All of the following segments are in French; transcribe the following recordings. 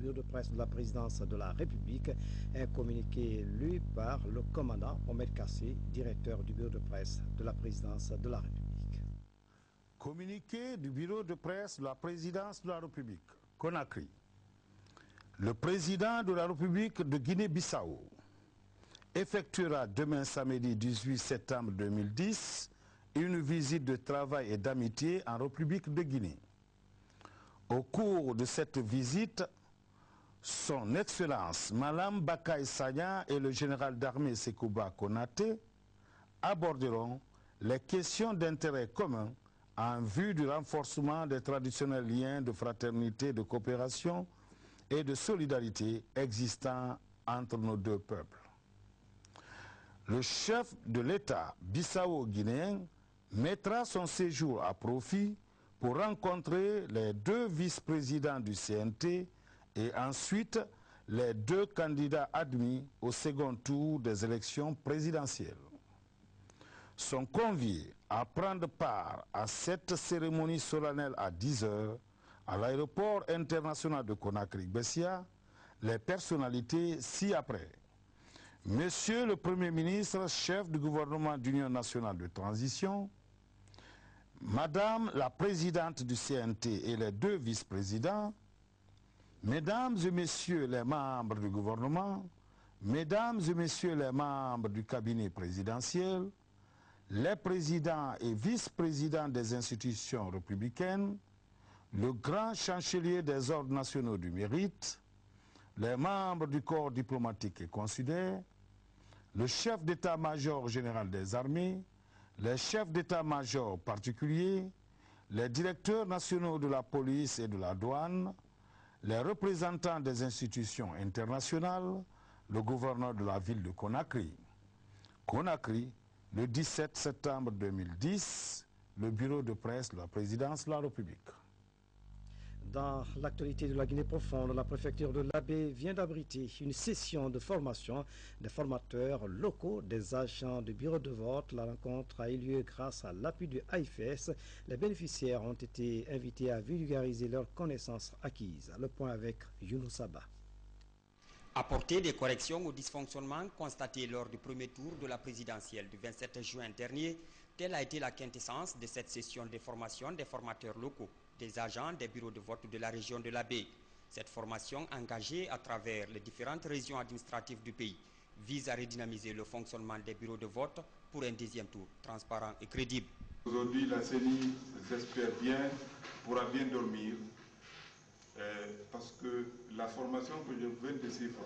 bureau de presse de la présidence de la République. Un communiqué lu par le commandant Mohamed Kassé, directeur du bureau de presse de la présidence de la République. Communiqué du bureau de presse de la présidence de la République, Conakry. Le président de la République de Guinée-Bissau effectuera demain samedi 18 septembre 2010 une visite de travail et d'amitié en République de Guinée. Au cours de cette visite, son Excellence Malam Bakay Sagna et le général d'armée Sekouba Konaté aborderont les questions d'intérêt commun en vue du renforcement des traditionnels liens de fraternité, de coopération et de solidarité existants entre nos deux peuples. Le chef de l'État bissau-guinéen mettra son séjour à profit pour rencontrer les deux vice-présidents du CNT et ensuite les deux candidats admis au second tour des élections présidentielles. Sont conviés à prendre part à cette cérémonie solennelle à 10 h à l'aéroport international de Conakry-Bessia les personnalités ci-après. Monsieur le Premier ministre, chef du gouvernement d'Union nationale de transition, Madame la présidente du CNT et les deux vice-présidents, Mesdames et Messieurs les membres du gouvernement, Mesdames et Messieurs les membres du cabinet présidentiel, les présidents et vice-présidents des institutions républicaines, le grand chancelier des ordres nationaux du mérite, les membres du corps diplomatique et consulaire, le chef d'état-major général des armées, les chefs d'état-major particuliers, les directeurs nationaux de la police et de la douane, les représentants des institutions internationales, le gouverneur de la ville de Conakry. Conakry, le 17 septembre 2010, le bureau de presse de la présidence de la République. Dans l'actualité de la Guinée profonde, la préfecture de l'Abbé vient d'abriter une session de formation des formateurs locaux, des agents du bureau de vote. La rencontre a eu lieu grâce à l'appui du AIFS. Les bénéficiaires ont été invités à vulgariser leurs connaissances acquises. Le point avec Younous Saba. Apporter des corrections aux dysfonctionnements constatés lors du premier tour de la présidentielle du 27 juin dernier, telle a été la quintessence de cette session de formation des formateurs locaux, des agents des bureaux de vote de la région de l'Abbé. Cette formation engagée à travers les différentes régions administratives du pays vise à redynamiser le fonctionnement des bureaux de vote pour un deuxième tour transparent et crédible. Aujourd'hui, la CENI, j'espère bien, pourra bien dormir parce que la formation que je viens de suivre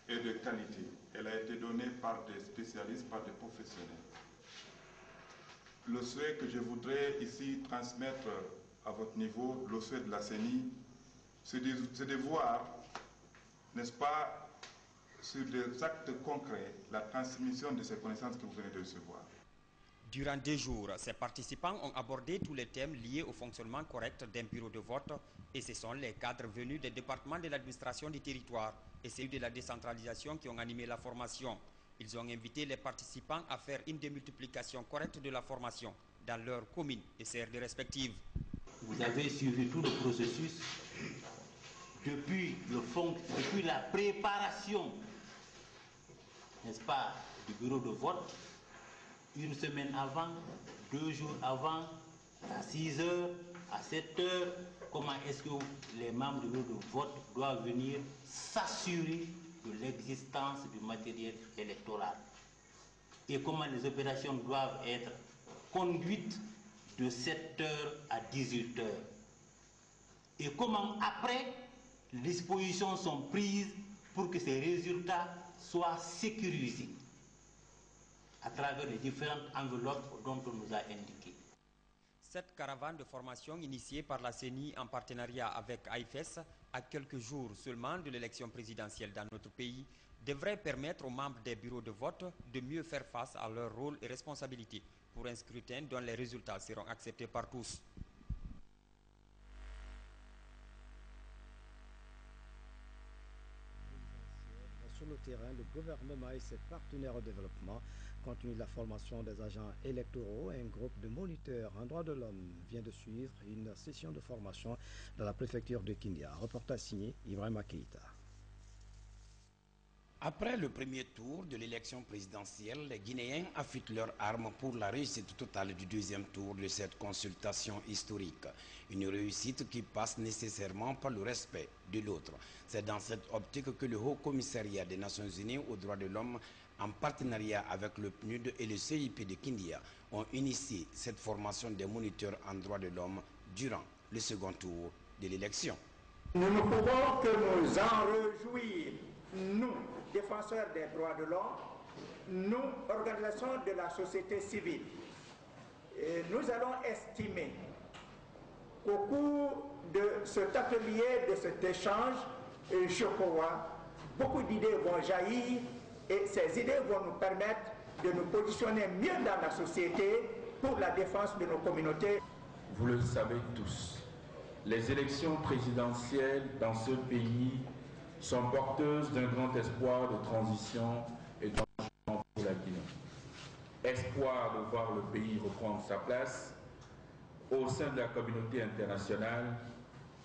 est de qualité. Elle a été donnée par des spécialistes, par des professionnels. Le souhait que je voudrais ici transmettre à votre niveau, le souhait de la CENI, c'est de voir, n'est-ce pas, sur des actes concrets, la transmission de ces connaissances que vous venez de recevoir. Durant 2 jours, ces participants ont abordé tous les thèmes liés au fonctionnement correct d'un bureau de vote et ce sont les cadres venus des départements de l'administration du territoire et celui de la décentralisation qui ont animé la formation. Ils ont invité les participants à faire une démultiplication correcte de la formation dans leurs communes et CRD respectives. Vous avez suivi tout le processus depuis la préparation, n'est-ce pas, du bureau de vote, une semaine avant, 2 jours avant, à 6 h, à 7 h, comment est-ce que les membres du bureau de vote doivent venir s'assurer de l'existence du matériel électoral et comment les opérations doivent être conduites de 7 h à 18 h et comment après les dispositions sont prises pour que ces résultats soient sécurisés à travers les différentes enveloppes dont on nous a indiqué. Cette caravane de formation initiée par la CENI en partenariat avec AIFS à quelques jours seulement de l'élection présidentielle dans notre pays devrait permettre aux membres des bureaux de vote de mieux faire face à leur rôle et responsabilités pour un scrutin dont les résultats seront acceptés par tous. Sur le le terrain, le gouvernement et ses partenaires au développement continuent la formation des agents électoraux. Un groupe de moniteurs en droit de l'homme vient de suivre une session de formation dans la préfecture de Kindia. Reportage signé Ibrahima Keïta. Après le premier tour de l'élection présidentielle, les Guinéens affûtent leurs armes pour la réussite totale du deuxième tour de cette consultation historique. Une réussite qui passe nécessairement par le respect de l'autre. C'est dans cette optique que le Haut Commissariat des Nations Unies aux droits de l'homme, en partenariat avec le PNUD et le CIP de Kindia, ont initié cette formation des moniteurs en droits de l'homme durant le second tour de l'élection. Nous ne pouvons que nous en réjouir, nous, défenseurs des droits de l'homme, nous, organisations de la société civile. Et nous allons estimer qu'au cours de cet atelier, de cet échange, beaucoup d'idées vont jaillir et ces idées vont nous permettre de nous positionner mieux dans la société pour la défense de nos communautés. Vous le savez tous, les élections présidentielles dans ce pays sont porteuses d'un grand espoir de transition et de changement pour la Guinée. Espoir de voir le pays reprendre sa place au sein de la communauté internationale,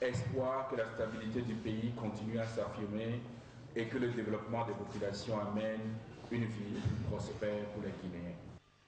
espoir que la stabilité du pays continue à s'affirmer et que le développement des populations amène une vie prospère pour les Guinéens.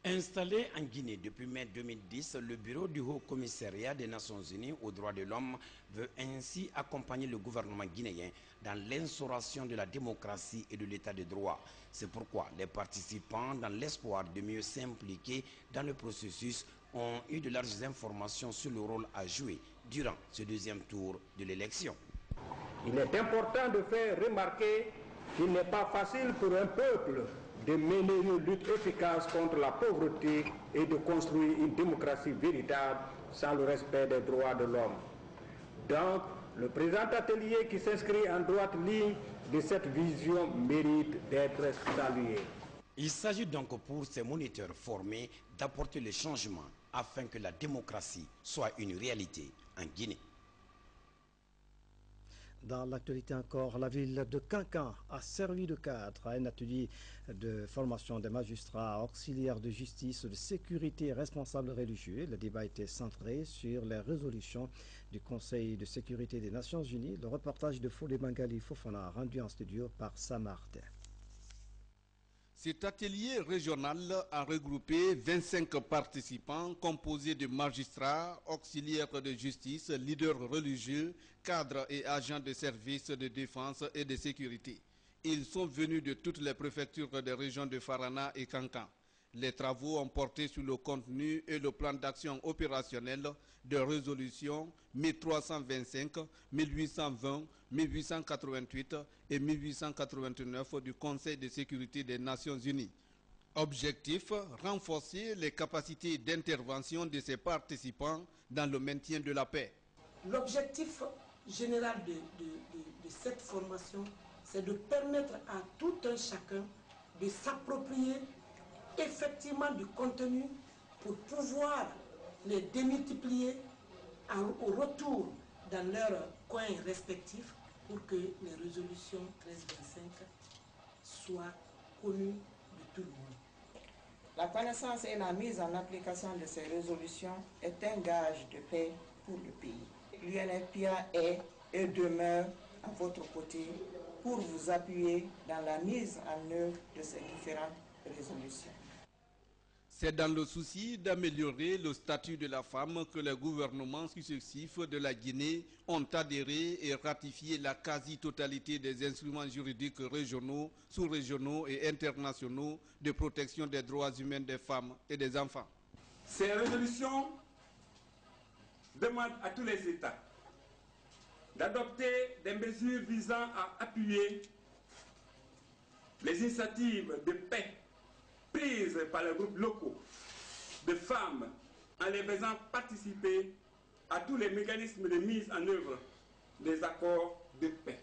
Installé en Guinée depuis mai 2010, le bureau du Haut Commissariat des Nations Unies aux droits de l'homme veut ainsi accompagner le gouvernement guinéen dans l'instauration de la démocratie et de l'état de droit. C'est pourquoi les participants, dans l'espoir de mieux s'impliquer dans le processus, ont eu de larges informations sur le rôle à jouer durant ce deuxième tour de l'élection. Il est important de faire remarquer qu'il n'est pas facile pour un peuple de mener une lutte efficace contre la pauvreté et de construire une démocratie véritable sans le respect des droits de l'homme. Donc, le présent atelier qui s'inscrit en droite ligne de cette vision mérite d'être salué. Il s'agit donc pour ces moniteurs formés d'apporter le changement afin que la démocratie soit une réalité en Guinée. Dans l'actualité encore, la ville de Kankan a servi de cadre à un atelier de formation des magistrats auxiliaires de justice, de sécurité et responsables religieux. Le débat était centré sur les résolutions du Conseil de sécurité des Nations Unies. Le reportage de Fodé Bangali Fofana rendu en studio par Samartin. Cet atelier régional a regroupé 25 participants composés de magistrats, auxiliaires de justice, leaders religieux, cadres et agents de services de défense et de sécurité. Ils sont venus de toutes les préfectures des régions de Farana et Kankan. Les travaux ont porté sur le contenu et le plan d'action opérationnel de résolution 1325, 1820, 1888 et 1889 du Conseil de sécurité des Nations Unies. Objectif, renforcer les capacités d'intervention de ces participants dans le maintien de la paix. L'objectif général de cette formation, c'est de permettre à tout un chacun de s'approprier effectivement du contenu pour pouvoir les démultiplier au retour dans leurs coins respectifs pour que les résolutions 1325 soient connues de tout le monde. La connaissance et la mise en application de ces résolutions est un gage de paix pour le pays. L'UNFPA est et demeure à votre côté pour vous appuyer dans la mise en œuvre de ces différentes résolutions. C'est dans le souci d'améliorer le statut de la femme que les gouvernements successifs de la Guinée ont adhéré et ratifié la quasi-totalité des instruments juridiques régionaux, sous-régionaux et internationaux de protection des droits humains des femmes et des enfants. Ces résolutions demandent à tous les États d'adopter des mesures visant à appuyer les initiatives de paix prises par les groupes locaux de femmes en les faisant participer à tous les mécanismes de mise en œuvre des accords de paix.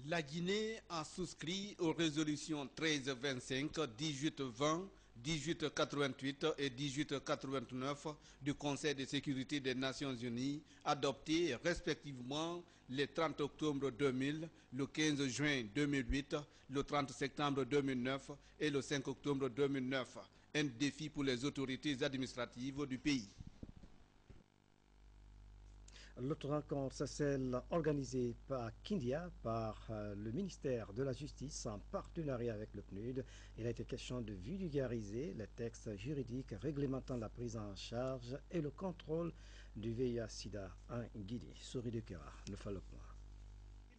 La Guinée a souscrit aux résolutions 1325, 1820, 1888 et 1889 du Conseil de sécurité des Nations Unies, adoptés respectivement le 30 octobre 2000, le 15 juin 2008, le 30 septembre 2009 et le 5 octobre 2009. Un défi pour les autorités administratives du pays. L'autre rencontre, c'est celle organisée par Kindia, par le ministère de la Justice, en partenariat avec le PNUD. Il a été question de vulgariser les textes juridiques réglementant la prise en charge et le contrôle du VIH-Sida en Guinée. Souris de Kera, nous fait le point.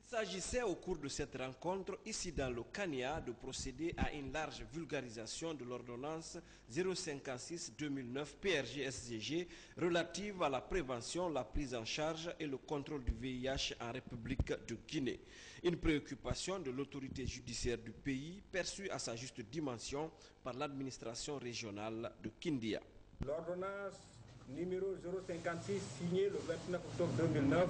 Il s'agissait au cours de cette rencontre, ici dans le Kenya, de procéder à une large vulgarisation de l'ordonnance 056-2009 PRG-SGG relative à la prévention, la prise en charge et le contrôle du VIH en République de Guinée. Une préoccupation de l'autorité judiciaire du pays perçue à sa juste dimension par l'administration régionale de Kindia. L'ordonnance numéro 056 signée le 29 octobre 2009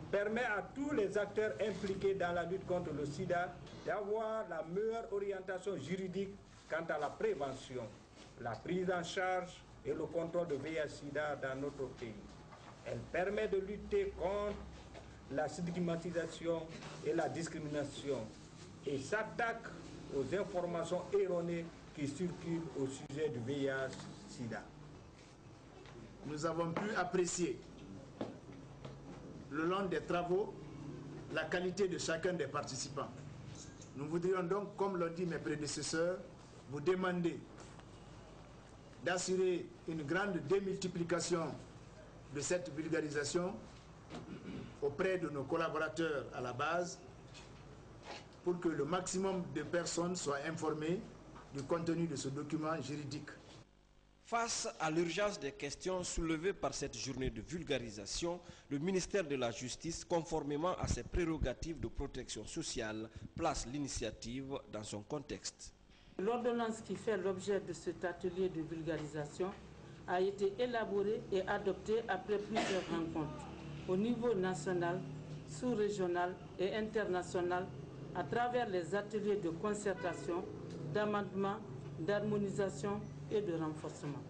permet à tous les acteurs impliqués dans la lutte contre le sida d'avoir la meilleure orientation juridique quant à la prévention, la prise en charge et le contrôle de VIH-Sida dans notre pays. Elle permet de lutter contre la stigmatisation et la discrimination et s'attaque aux informations erronées qui circulent au sujet du VIH-Sida. Nous avons pu apprécier le long des travaux, la qualité de chacun des participants. Nous voudrions donc, comme l'ont dit mes prédécesseurs, vous demander d'assurer une grande démultiplication de cette vulgarisation auprès de nos collaborateurs à la base pour que le maximum de personnes soient informées du contenu de ce document juridique. Face à l'urgence des questions soulevées par cette journée de vulgarisation, le ministère de la Justice, conformément à ses prérogatives de protection sociale, place l'initiative dans son contexte. L'ordonnance qui fait l'objet de cet atelier de vulgarisation a été élaborée et adoptée après plusieurs rencontres au niveau national, sous-régional et international à travers les ateliers de concertation, d'amendement, d'harmonisation et de renforcement.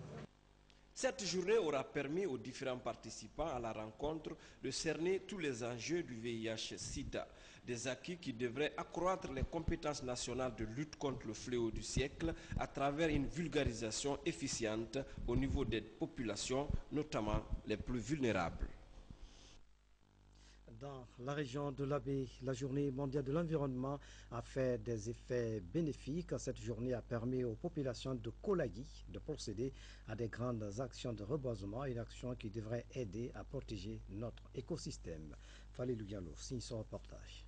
Cette journée aura permis aux différents participants à la rencontre de cerner tous les enjeux du VIH-Sida, des acquis qui devraient accroître les compétences nationales de lutte contre le fléau du siècle à travers une vulgarisation efficiente au niveau des populations, notamment les plus vulnérables. Dans la région de l'Abbé, la journée mondiale de l'environnement a fait des effets bénéfiques. Cette journée a permis aux populations de Kolagui de procéder à des grandes actions de reboisement, une action qui devrait aider à protéger notre écosystème. Falilou Diallo signe son reportage.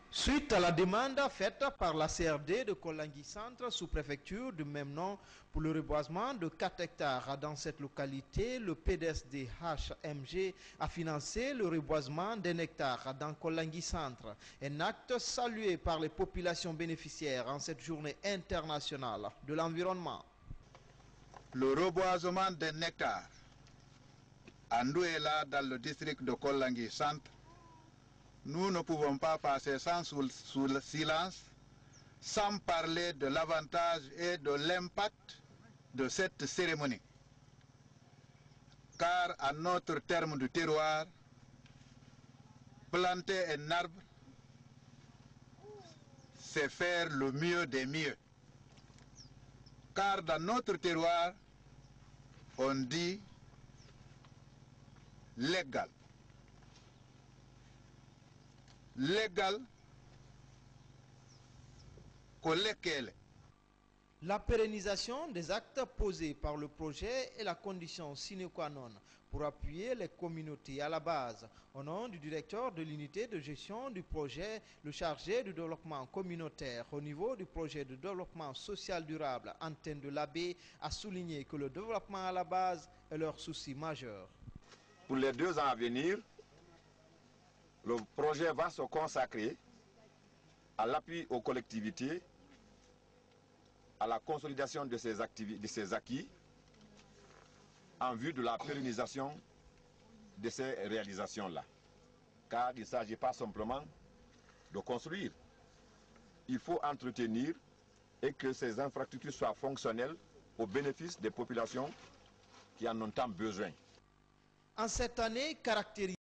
Suite à la demande faite par la CRD de Kolangui Centre, sous-préfecture du même nom, pour le reboisement de 4 hectares dans cette localité, le PDSDHMG a financé le reboisement d'1 hectare dans Kolangui Centre. Un acte salué par les populations bénéficiaires en cette journée internationale de l'environnement. Le reboisement d'1 hectare à Ndouéla dans le district de Kolangui Centre, nous ne pouvons pas passer sous le silence, sans parler de l'avantage et de l'impact de cette cérémonie. Car à notre terme du terroir, planter un arbre, c'est faire le mieux des mieux. Car dans notre terroir, on dit légal. Légal, collecté. La pérennisation des actes posés par le projet est la condition sine qua non pour appuyer les communautés à la base. Au nom du directeur de l'unité de gestion du projet, le chargé du développement communautaire au niveau du projet de développement social durable, Antenne de l'Abbé, a souligné que le développement à la base est leur souci majeur. Pour les 2 ans à venir, le projet va se consacrer à l'appui aux collectivités, à la consolidation de ces acquis, en vue de la pérennisation de ces réalisations-là. Car il ne s'agit pas simplement de construire. Il faut entretenir et que ces infrastructures soient fonctionnelles au bénéfice des populations qui en ont tant besoin. En cette année caractérisée